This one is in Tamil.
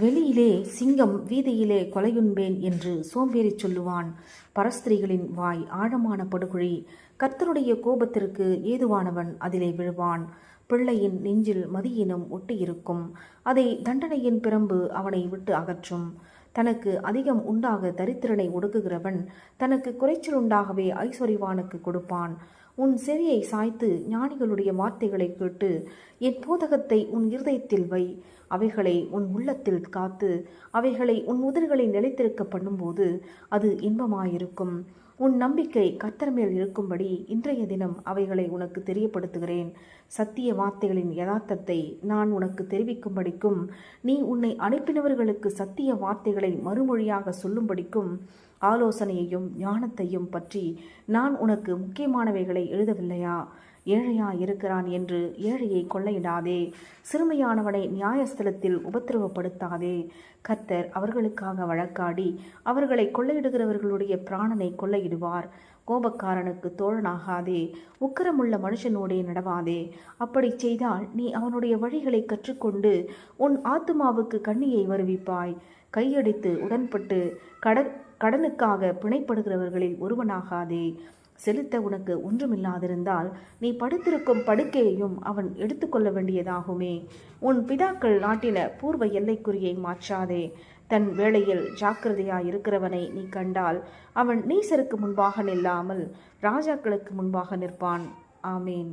வெளியிலே சிங்கம் வீதியிலே கொலையுண்பேன் என்று சோம்பேறி சொல்லுவான். பரஸ்திரீகளின் வாய் ஆழமான படுகுழி. கர்த்தருடைய கோபத்திற்கு ஏதுவானவன் அதிலே விழுவான். பிள்ளையின் நெஞ்சில் மதியினம் ஒட்டியிருக்கும். அதை தண்டனையின் பிரம்பு அவனை விட்டு அகற்றும். தனக்கு அதிகம் உண்டாக தரித்திரனை ஒடுக்குகிறவன் தனக்கு குறைச்சல் உண்டாகவே ஐஸ்வர்யவானுக்கு கொடுப்பான். உன் செவியை சாய்த்து ஞானிகளுடைய வார்த்தைகளை கேட்டு என் போதகத்தை உன் இருதயத்தில் வை. அவைகளை உன் உள்ளத்தில் காத்து அவைகளை உன் உதடுகளை நிலைத்திருக்க பண்ணும்போது அது இன்பமாயிருக்கும். உன் நம்பிக்கை கர்த்தர் மேல் இருக்கும்படி இன்றைய தினம் அவைகளை உனக்கு தெரியப்படுத்துகிறேன். சத்திய வார்த்தைகளின் யதார்த்தத்தை நான் உனக்கு தெரிவிக்கும்படிக்கும் நீ உன்னை அனுப்பினவர்களுக்கு சத்திய வார்த்தைகளை மறுமொழியாக சொல்லும்படிக்கும் ஆலோசனையையும் ஞானத்தையும் பற்றி நான் உனக்கு முக்கியமானவைகளை எழுதவில்லையா? ஏழையா இருக்கிறான் என்று ஏழையை கொள்ளையிடாதே. சிறுமையானவனை நியாயஸ்தலத்தில் உபத்திரவப்படுத்தாதே. கர்த்தர் அவர்களுக்காக வழக்காடி அவர்களை கொள்ளையிடுகிறவர்களுடைய பிராணனை கொள்ளையிடுவார். கோபக்காரனுக்கு தோழனாகாதே. உக்கிரமுள்ள மனுஷனோடே நடவாதே. அப்படி செய்தால் நீ அவனுடைய வழிகளை கற்றுக்கொண்டு உன் ஆத்துமாவுக்கு கண்ணியை வருவிப்பாய். கையடித்து உடன்பட்டு கடனுக்காக பிணைப்படுகிறவர்களில் ஒருவனாகாதே. செலுத்த உனக்கு ஒன்றுமில்லாதிருந்தால் நீ படுத்திருக்கும் படுக்கையையும் அவன் எடுத்துக்கொள்ள வேண்டியதாகுமே. உன் பிதாக்கள் நாட்டின பூர்வ எல்லைக்குறியை மாற்றாதே. தன் வேளையில் ஜாக்கிரதையாயிருக்கிறவனை நீ கண்டால் அவன் நீசருக்கு முன்பாக நில்லாமல் ராஜாக்களுக்கு முன்பாக நிற்பான். ஆமேன்.